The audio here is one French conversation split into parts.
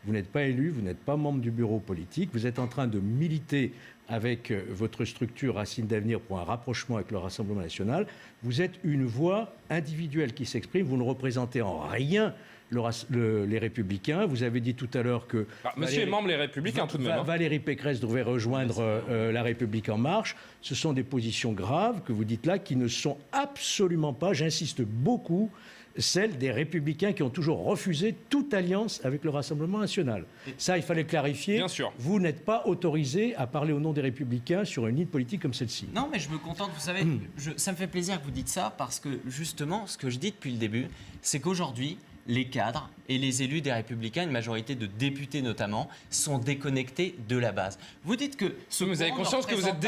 vous n'êtes pas élu, vous n'êtes pas membre du bureau politique, vous êtes en train de militer avec votre structure Racines d'Avenir pour un rapprochement avec le Rassemblement national. Vous êtes une voix individuelle qui s'exprime, vous ne représentez en rien les Républicains. Vous avez dit tout à l'heure que... monsieur est membre Les Républicains, tout de même. Valérie Pécresse devrait rejoindre La République En Marche. Ce sont des positions graves que vous dites là, qui ne sont absolument pas, j'insiste beaucoup, celles des Républicains qui ont toujours refusé toute alliance avec le Rassemblement national. Ça, il fallait clarifier. Bien sûr. Vous n'êtes pas autorisé à parler au nom des Républicains sur une ligne politique comme celle-ci. Non, mais je me contente, vous savez, ça me fait plaisir que vous dites ça, parce que justement, ce que je dis depuis le début, c'est qu'aujourd'hui, les cadres et les élus des Républicains, une majorité de députés notamment, sont déconnectés de la base. Vous dites que vous avez conscience que vous êtes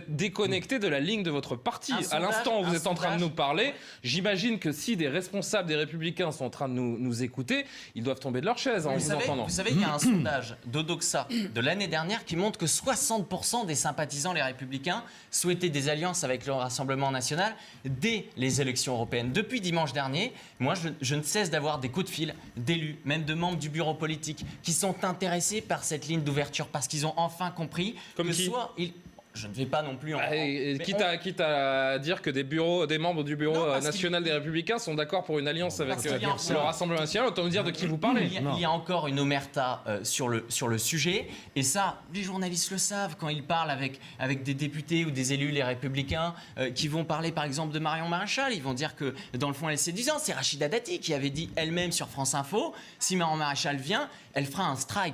déconnecté de la ligne de votre parti. À l'instant où vous êtes en train de nous parler, j'imagine que si des responsables des Républicains sont en train de nous écouter, ils doivent tomber de leur chaise en vous entendant. Vous savez, il y a un sondage d'Odoxa de l'année dernière qui montre que 60% des sympathisants les Républicains souhaitaient des alliances avec le Rassemblement national dès les élections européennes. Depuis dimanche dernier, moi je ne cesse d'avoir des coups de fil d'élus, même de membres du bureau politique, qui sont intéressés par cette ligne d'ouverture parce qu'ils ont enfin compris Comme que qui soit ils... Je ne vais pas non plus en... Quitte à dire que des membres du bureau national des Républicains sont d'accord pour une alliance avec le Rassemblement national, autant vous dire de qui vous parlez. Il y a encore une omerta sur le sujet, et ça, les journalistes le savent quand ils parlent avec des députés ou des élus, les Républicains, qui vont parler par exemple de Marion Maréchal. Ils vont dire que dans le fond elle est séduisante. C'est Rachida Dati qui avait dit elle-même sur France Info, si Marion Maréchal vient, elle fera un strike.